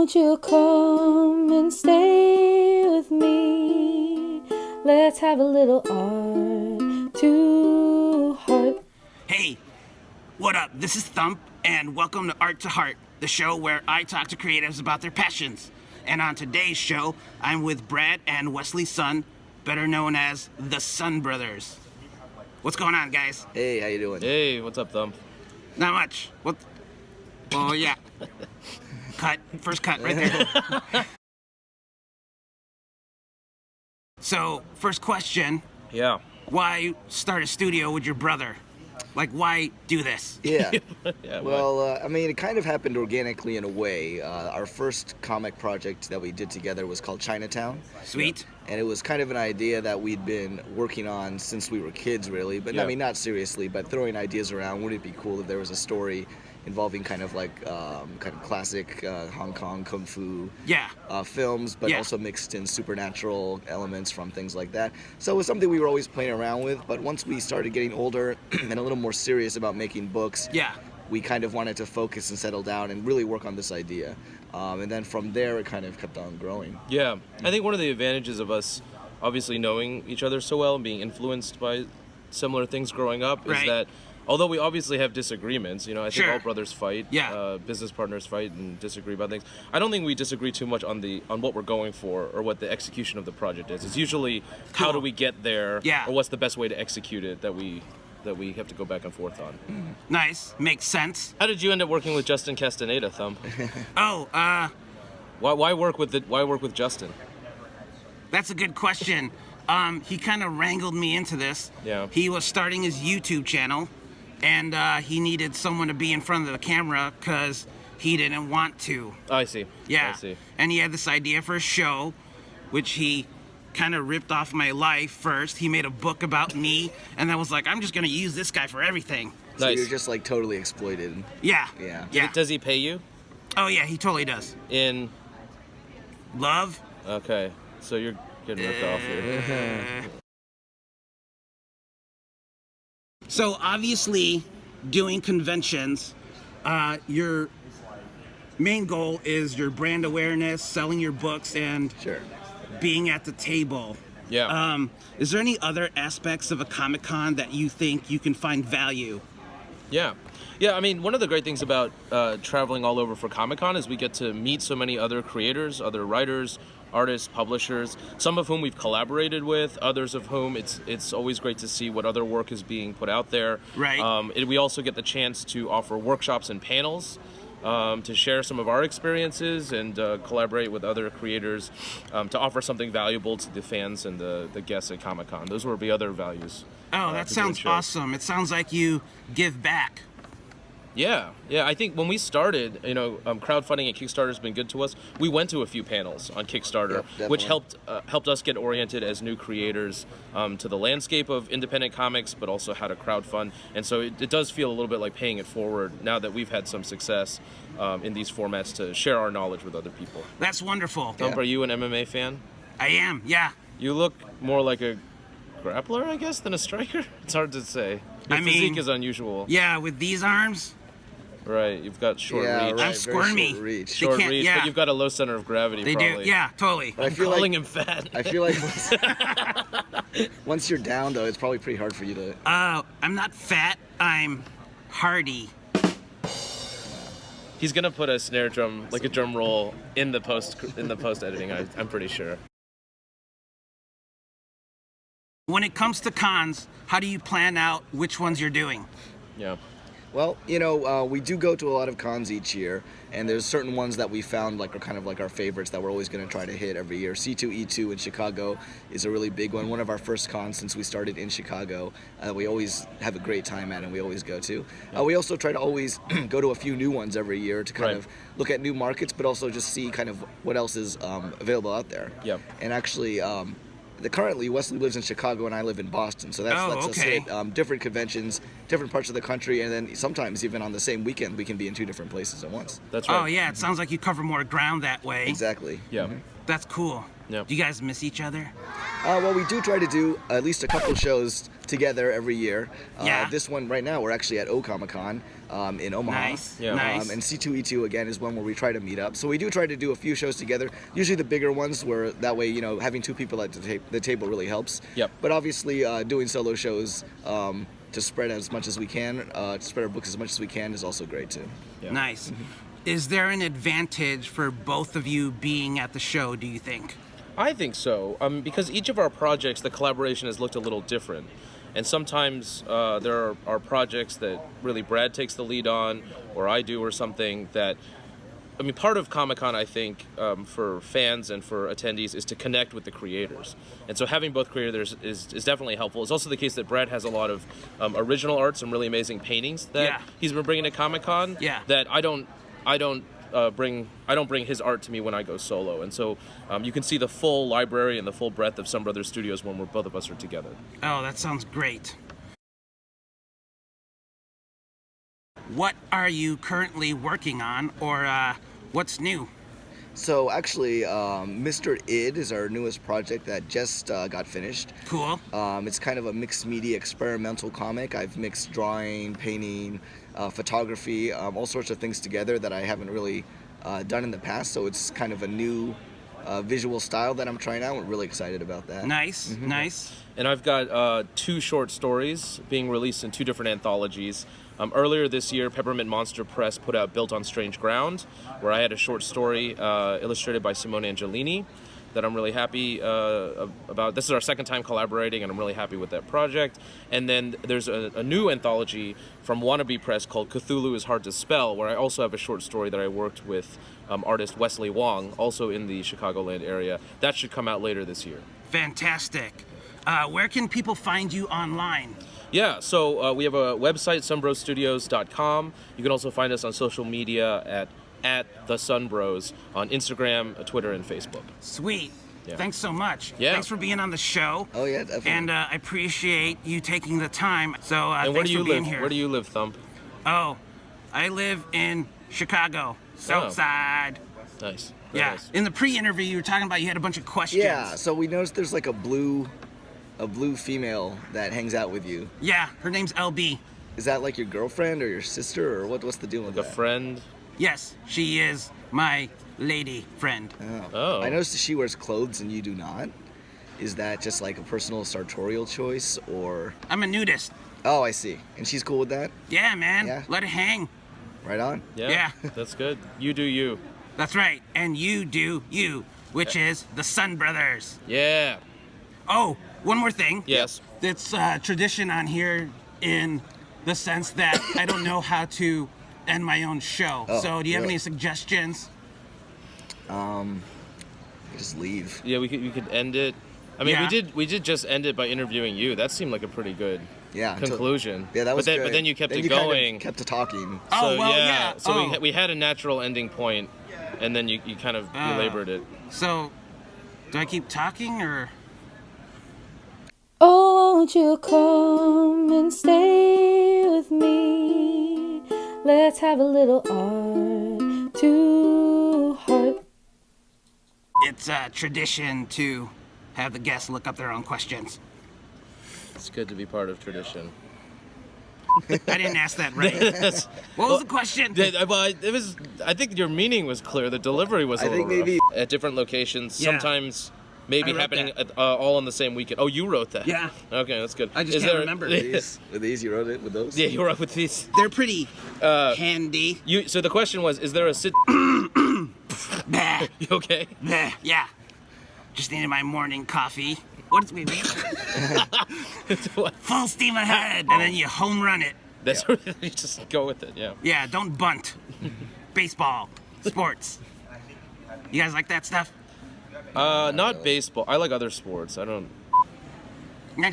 Won't you come and stay with me? Let's have a little art to heart. Hey, what up? This is Thump, and welcome to Art to Heart, the show where I talk to creatives about their passions. And on today's show, I'm with Brad and Wesley's son, better known as the Sun Brothers. What's going on, guys? Hey, how you doing? Hey, what's up, Thump? Not much. What? Oh, yeah. Cut. First cut right there. So, first question. Yeah. Why start a studio with your brother? Like, why do this? Yeah. Yeah. Well, I mean, it kind of happened organically in a way. Our first comic project that we did together was called Chinatown. Sweet. And it was kind of an idea that we'd been working on since we were kids, really. But I mean, not seriously, but throwing ideas around. Wouldn't it be cool if there was a story involving kind of like kind of classic Hong Kong kung fu films, but also mixed in supernatural elements from things like that. So it was something we were always playing around with. But once we started getting older and a little more serious about making books, we kind of wanted to focus and settle down and really work on this idea. And then from there, it kind of kept on growing. Yeah. I think one of the advantages of us obviously knowing each other so well and being influenced by similar things growing up is that although we obviously have disagreements, you know, I think all brothers fight, business partners fight and disagree about things. I don't think we disagree too much on what we're going for or what the execution of the project is. It's usually how do we get there or what's the best way to execute it that we have to go back and forth on. Nice. Makes sense. How did you end up working with Justin Castaneda, Thump? Why work with Justin? That's a good question. He kind of wrangled me into this. Yeah. He was starting his YouTube channel, and he needed someone to be in front of the camera because he didn't want to. Oh, I see. Yeah. I see. And he had this idea for a show, which he kind of ripped off my life first. He made a book about me, and I was like, I'm just going to use this guy for everything. So you're just like totally exploited. Yeah. Does he pay you? Oh, yeah, he totally does. In? Love. Okay. So you're getting ripped off here. So obviously, doing conventions, your main goal is your brand awareness, selling your books, and being at the table. Yeah. Is there any other aspects of a Comic-Con that you think you can find value? Yeah. I mean, one of the great things about traveling all over for Comic-Con is we get to meet so many other creators, other writers, artists, publishers, some of whom we've collaborated with, others of whom it's always great to see what other work is being put out there. Right. We also get the chance to offer workshops and panels to share some of our experiences and collaborate with other creators to offer something valuable to the fans and the guests at Comic-Con. Those will be other values. Oh, that sounds awesome. It sounds like you give back. Yeah. I think when we started, you know, crowdfunding and Kickstarter has been good to us. We went to a few panels on Kickstarter, which helped us get oriented as new creators to the landscape of independent comics, but also how to crowdfund. And so it does feel a little bit like paying it forward now that we've had some success in these formats to share our knowledge with other people. That's wonderful. Thump, are you an MMA fan? I am. Yeah. You look more like a grappler, I guess, than a striker. It's hard to say. Your physique is unusual. Yeah, with these arms. Right, you've got short reach. I'm squirmy. Short reach, but you've got a low center of gravity. They probably. do, yeah, totally. I'm calling him fat. I feel like once you're down, though, it's probably pretty hard for you to. I'm not fat. I'm hardy. He's gonna put a snare drum, like a drum roll, in the post editing. I'm pretty sure. When it comes to cons, how do you plan out which ones you're doing? Yeah. Well, you know, we do go to a lot of cons each year, and there's certain ones that we found like are kind of like our favorites that we're always going to try to hit every year. C2E2 in Chicago is a really big one of our first cons since we started in Chicago. We always have a great time at, and we always go to. We also try to always go to a few new ones every year to kind of look at new markets, but also just see kind of what else is available out there. Yeah. And actually, currently Wesley lives in Chicago and I live in Boston, so that lets us hit different conventions, different parts of the country, and then sometimes even on the same weekend we can be in two different places at once. That's right. Oh yeah, it sounds like you cover more ground that way. Exactly. Yeah. That's cool. Yeah. Do you guys miss each other? Well, we do try to do at least a couple shows together every year. This one right now, we're actually at Comic-Con in Omaha. Nice. Yeah. Nice. And C2E2 again is one where we try to meet up. So we do try to do a few shows together. Usually the bigger ones, where that way, having two people at the table really helps. Yep. But obviously, doing solo shows to spread as much as we can, to spread our books as much as we can, is also great too. Yeah. Nice. Is there an advantage for both of you being at the show, do you think? I think so, because each of our projects, the collaboration has looked a little different. And sometimes there are projects that really Brad takes the lead on, or I do, or something that, part of Comic-Con, I think, for fans and for attendees is to connect with the creators. And so having both creators is definitely helpful. It's also the case that Brad has a lot of original art, some really amazing paintings that he's been bringing to Comic-Con that I don't bring his art to me when I go solo. And so you can see the full library and the full breadth of Sun Brothers Studios when both of us are together. Oh, that sounds great. What are you currently working on, or what's new? So actually, Mr. Id is our newest project that just got finished. Cool. It's kind of a mixed media experimental comic. I've mixed drawing, painting, photography, all sorts of things together that I haven't really done in the past. So it's kind of a new visual style that I'm trying out. We're really excited about that. Nice, nice. And I've got 2 short stories being released in 2 different anthologies. Earlier this year, Peppermint Monster Press put out Built on Strange Ground, where I had a short story illustrated by Simone Angelini that I'm really happy about. This is our second time collaborating, and I'm really happy with that project. And then there's a new anthology from Wannabe Press called Cthulhu is Hard to Spell, where I also have a short story that I worked with artist Wesley Wong, also in the Chicagoland area. That should come out later this year. Fantastic. Where can people find you online? Yeah, so we have a website, sunbrostudios.com. You can also find us on social media at the Sunbros on Instagram, Twitter, and Facebook. Sweet. Yeah. Thanks so much. Yeah. Thanks for being on the show. Oh, yeah, definitely. And I appreciate you taking the time. So and thanks for being here. Where do you live, Thump? Oh, I live in Chicago, South Side. Nice. Very nice. In the pre-interview, you were talking about you had a bunch of questions. Yeah, so we noticed there's like a blue female that hangs out with you. Yeah, her name's LB. Is that like your girlfriend or your sister, or what's the deal with that? A friend? Yes, she is my lady friend. Oh. I noticed that she wears clothes and you do not. Is that just like a personal sartorial choice, or? I'm a nudist. Oh, I see. And she's cool with that? Yeah, man. Yeah. Let it hang. Right on. Yeah. That's good. You do you. That's right. And you do you, which is the Sun Brothers. Yeah. Oh, one more thing. Yes. It's tradition on here in the sense that I don't know how to end my own show. Oh, so do you have really? any suggestions? Just leave. Yeah, we could end it. I mean, we did just end it by interviewing you. That seemed like a pretty good conclusion. That was good. But then you kept it going. Kept it talking. Oh, well, yeah. So we had a natural ending point, and then you kind of belabored it. So, do I keep talking, or? Oh, won't you come and stay with me? Let's have a little heart to heart. It's a tradition to have the guests look up their own questions. It's good to be part of tradition. I didn't ask that right. What was the question? I think your meaning was clear. The delivery was a little rough. At different locations, sometimes maybe happening all on the same weekend. Oh, you wrote that? Yeah. Okay, that's good. I just can't remember. With these, you wrote it with those? Yeah, you wrote with these. They're pretty handy. So the question was, is there a sit... Bah. You okay? Bah. Yeah. Just needed my morning coffee. What's we Full steam ahead, and then you home run it. That's you just go with it, yeah. Yeah, don't bunt. Baseball, sports. You guys like that stuff? Not baseball. I like other sports. I don't. No.